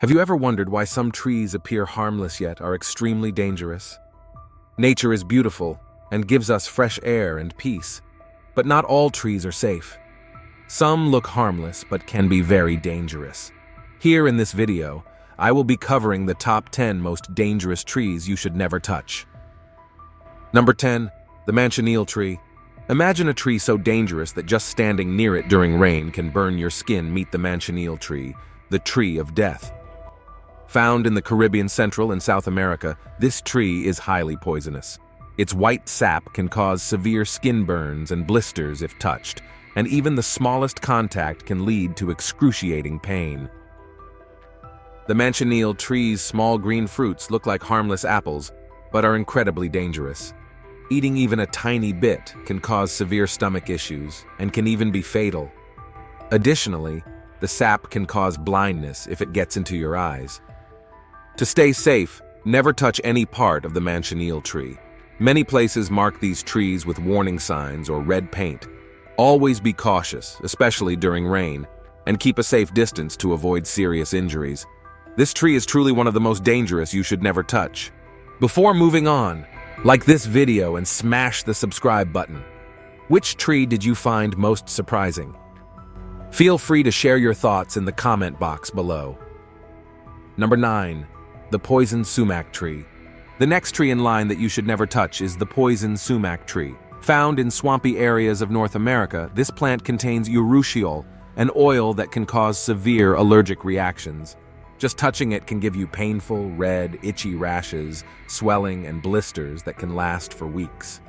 Have you ever wondered why some trees appear harmless yet are extremely dangerous? Nature is beautiful and gives us fresh air and peace, but not all trees are safe. Some look harmless but can be very dangerous. Here in this video, I will be covering the top 10 most dangerous trees you should never touch. Number 10. The Manchineel Tree. Imagine a tree so dangerous that just standing near it during rain can burn your skin. Meet the Manchineel Tree, the tree of death. Found in the Caribbean, Central, and South America, this tree is highly poisonous. Its white sap can cause severe skin burns and blisters if touched, and even the smallest contact can lead to excruciating pain. The Manchineel tree's small green fruits look like harmless apples, but are incredibly dangerous. Eating even a tiny bit can cause severe stomach issues and can even be fatal. Additionally, the sap can cause blindness if it gets into your eyes. To stay safe, never touch any part of the Manchineel tree. Many places mark these trees with warning signs or red paint. Always be cautious, especially during rain, and keep a safe distance to avoid serious injuries. This tree is truly one of the most dangerous you should never touch. Before moving on, like this video and smash the subscribe button. Which tree did you find most surprising? Feel free to share your thoughts in the comment box below. Number 9. The Poison Sumac Tree. The next tree in line that you should never touch is the poison sumac tree. Found in swampy areas of North America, this plant contains urushiol, an oil that can cause severe allergic reactions. Just touching it can give you painful, red, itchy rashes, swelling, and blisters that can last for weeks.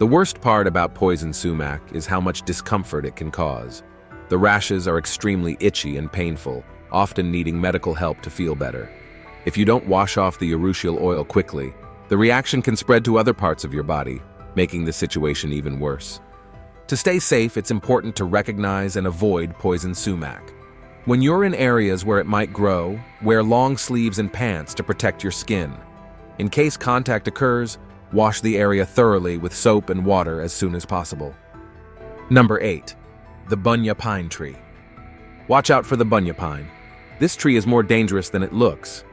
The worst part about poison sumac is how much discomfort it can cause. The rashes are extremely itchy and painful, often needing medical help to feel better. If you don't wash off the urushiol oil quickly, the reaction can spread to other parts of your body, making the situation even worse. To stay safe, it's important to recognize and avoid poison sumac. When you're in areas where it might grow, wear long sleeves and pants to protect your skin. In case contact occurs, wash the area thoroughly with soap and water as soon as possible. Number 8. The Bun Pine Tree. Watch out for the bun pine. This tree is more dangerous than it looks.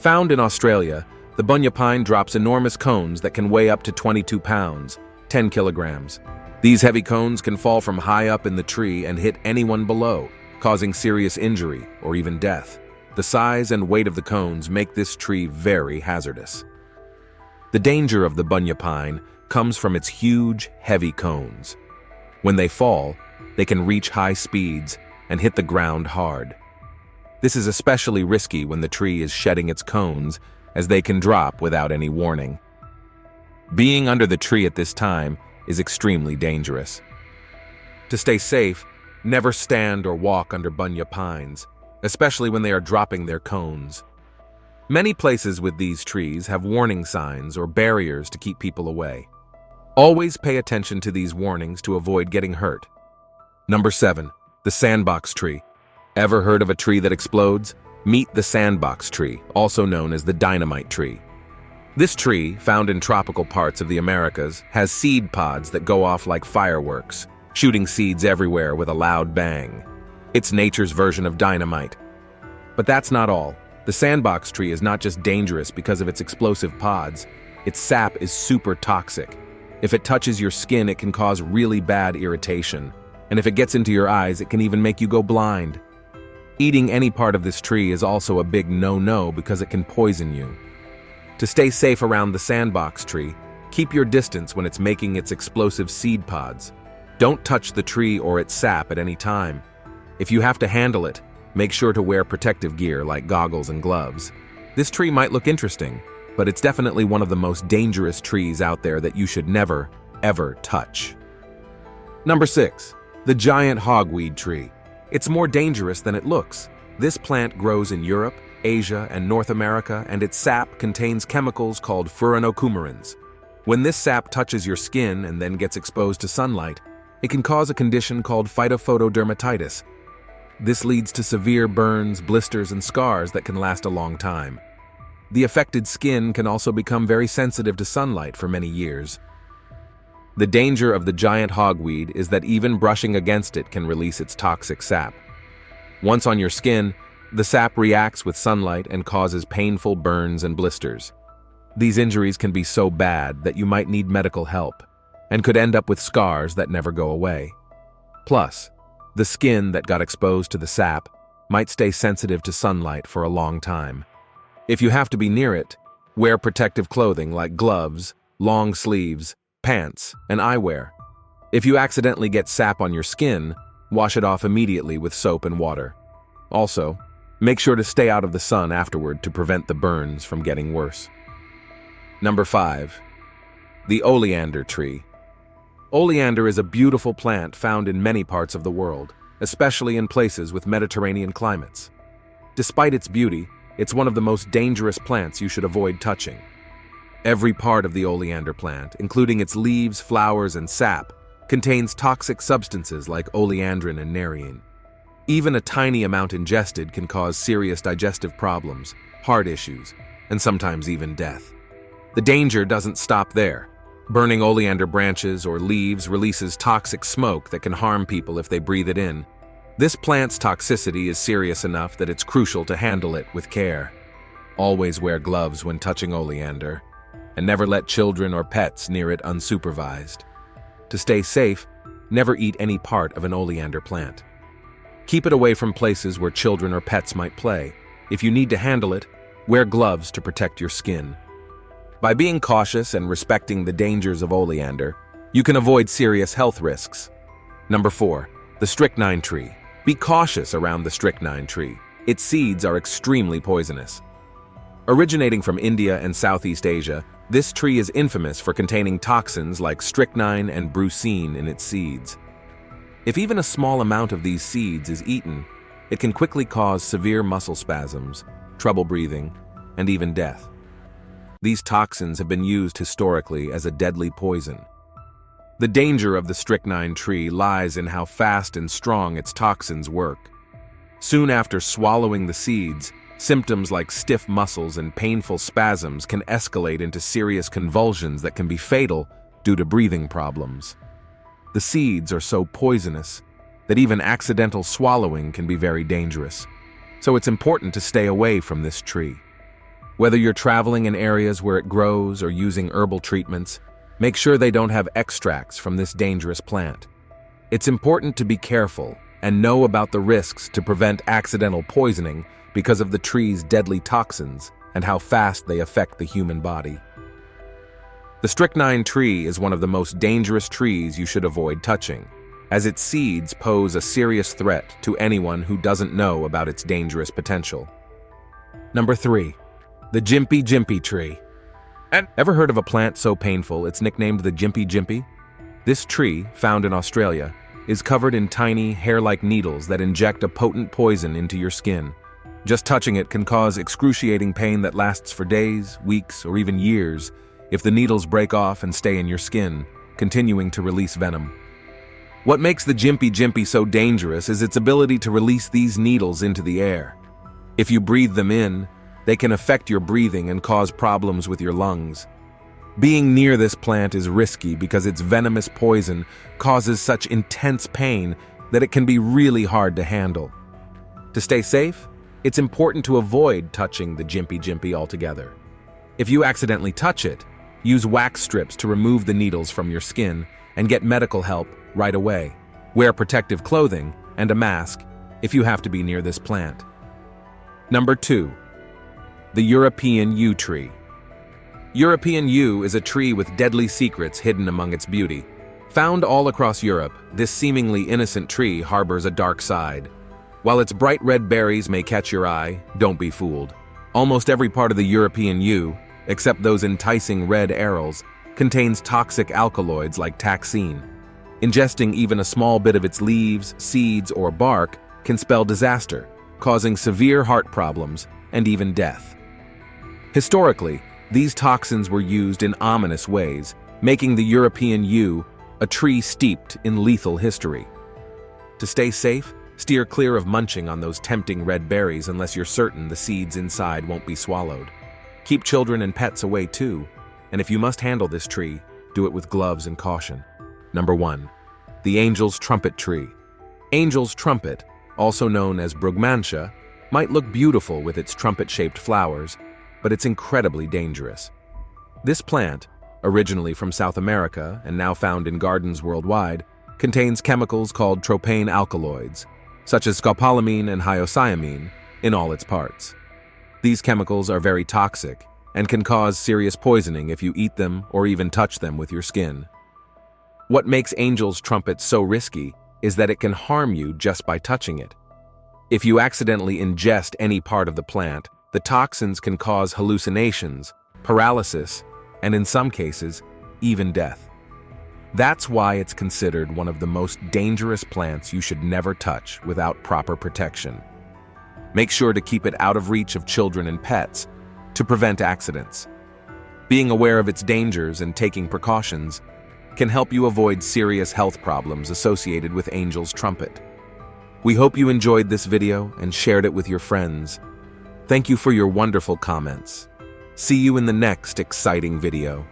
Found in Australia, the bun pine drops enormous cones that can weigh up to 22 pounds, 10 kilograms. These heavy cones can fall from high up in the tree and hit anyone below, causing serious injury or even death. The size and weight of the cones make this tree very hazardous. The danger of the bun pine comes from its huge, heavy cones. When they fall, they can reach high speeds and hit the ground hard. This is especially risky when the tree is shedding its cones, as they can drop without any warning. Being under the tree at this time is extremely dangerous. To stay safe, never stand or walk under bun pines, especially when they are dropping their cones. Many places with these trees have warning signs or barriers to keep people away. Always pay attention to these warnings to avoid getting hurt. Number 7. The Sandbox Tree. Ever heard of a tree that explodes? Meet the Sandbox Tree, also known as the dynamite tree. This tree, found in tropical parts of the Americas, has seed pods that go off like fireworks, shooting seeds everywhere with a loud bang. It's nature's version of dynamite. But that's not all. The Sandbox Tree is not just dangerous because of its explosive pods. Its sap is super toxic. If it touches your skin, it can cause really bad irritation. And if it gets into your eyes, it can even make you go blind. Eating any part of this tree is also a big no-no because it can poison you. To stay safe around the Sandbox Tree, keep your distance when it's making its explosive seed pods. Don't touch the tree or its sap at any time. If you have to handle it, make sure to wear protective gear like goggles and gloves. This tree might look interesting, but it's definitely one of the most dangerous trees out there that you should never, ever touch. Number 6. The giant Hog Weed Tree. It's more dangerous than it looks. This plant grows in Europe, Asia, and North America, and its sap contains chemicals called furanocoumarins. When this sap touches your skin and then gets exposed to sunlight, it can cause a condition called phytophotodermatitis. This leads to severe burns, blisters, and scars that can last a long time. The affected skin can also become very sensitive to sunlight for many years. The danger of the giant hogweed is that even brushing against it can release its toxic sap. Once on your skin, The sap reacts with sunlight and causes painful burns and blisters. These injuries can be so bad that you might need medical help and could end up with scars that never go away. Plus, the skin that got exposed to the sap might stay sensitive to sunlight for a long time. If you have to be near it, wear protective clothing like gloves, long sleeves, pants, and eyewear. If you accidentally get sap on your skin, wash it off immediately with soap and water. Also, make sure to stay out of the sun afterward to prevent the burns from getting worse. Number 5. The Oleander Tree. Oleander is a beautiful plant found in many parts of the world, especially in places with Mediterranean climates. Despite its beauty, it's one of the most dangerous plants you should avoid touching. Every part of the oleander plant, including its leaves, flowers, and sap, contains toxic substances like oleandrin and nerine. Even a tiny amount ingested can cause serious digestive problems, heart issues, and sometimes even death. The danger doesn't stop there. Burning oleander branches or leaves releases toxic smoke that can harm people if they breathe it in. This plant's toxicity is serious enough that it's crucial to handle it with care. Always wear gloves when touching oleander, and never let children or pets near it unsupervised. To stay safe, never eat any part of an oleander plant. Keep it away from places where children or pets might play. If you need to handle it, wear gloves to protect your skin. By being cautious and respecting the dangers of oleander, you can avoid serious health risks. Number 4. The strychnine tree. Be cautious around the strychnine tree. Its seeds are extremely poisonous. Originating from India and Southeast Asia, this tree is infamous for containing toxins like strychnine and brucine in its seeds. If even a small amount of these seeds is eaten, it can quickly cause severe muscle spasms, trouble breathing, and even death. These toxins have been used historically as a deadly poison. The danger of the strychnine tree lies in how fast and strong its toxins work. Soon after swallowing the seeds, symptoms like stiff muscles and painful spasms can escalate into serious convulsions that can be fatal due to breathing problems. The seeds are so poisonous that even accidental swallowing can be very dangerous, so it's important to stay away from this tree. Whether you're traveling in areas where it grows or using herbal treatments, make sure they don't have extracts from this dangerous plant. It's important to be careful and know about the risks to prevent accidental poisoning because of the tree's deadly toxins and how fast they affect the human body. The strychnine tree is one of the most dangerous trees you should avoid touching, as its seeds pose a serious threat to anyone who doesn't know about its dangerous potential. Number 3. The Jimpy tree. Ever heard of a plant so painful it's nicknamed the Jimpy? This tree, found in Australia, is covered in tiny, hair-like needles that inject a potent poison into your skin. Just touching it can cause excruciating pain that lasts for days, weeks, or even years if the needles break off and stay in your skin, continuing to release venom. What makes the Jimpy so dangerous is its ability to release these needles into the air. If you breathe them in, they can affect your breathing and cause problems with your lungs. Being near this plant is risky because its venomous poison causes such intense pain that it can be really hard to handle. To stay safe, it's important to avoid touching the Jimpy altogether. If you accidentally touch it, use wax strips to remove the needles from your skin and get medical help right away. Wear protective clothing and a mask if you have to be near this plant. Number 2. The European yew tree. European yew is a tree with deadly secrets hidden among its beauty. Found all across Europe, this seemingly innocent tree harbors a dark side. While its bright red berries may catch your eye, don't be fooled. Almost every part of the European yew, except those enticing red arils, contains toxic alkaloids like taxine. Ingesting even a small bit of its leaves, seeds, or bark can spell disaster, causing severe heart problems and even death. Historically, these toxins were used in ominous ways, making the European yew a tree steeped in lethal history. To stay safe, steer clear of munching on those tempting red berries unless you're certain the seeds inside won't be swallowed. Keep children and pets away too, and if you must handle this tree, do it with gloves and caution. Number 1. The Trumpet tree. Angel's trumpet, also known as Brugmansia, might look beautiful with its trumpet-shaped flowers, but it's incredibly dangerous. This plant, originally from South America and now found in gardens worldwide, contains chemicals called tropane alkaloids, such as scopolamine and hyoscyamine, in all its parts. These chemicals are very toxic and can cause serious poisoning if you eat them or even touch them with your skin. What makes Angel's trumpet so risky is that it can harm you just by touching it. If you accidentally ingest any part of the plant, the toxins can cause hallucinations, paralysis, and in some cases, even death. That's why it's considered one of the most dangerous plants you should never touch without proper protection. Make sure to keep it out of reach of children and pets to prevent accidents. Being aware of its dangers and taking precautions can help you avoid serious health problems associated with Angel's trumpet. We hope you enjoyed this video and shared it with your friends. Thank you for your wonderful comments. See you in the next exciting video.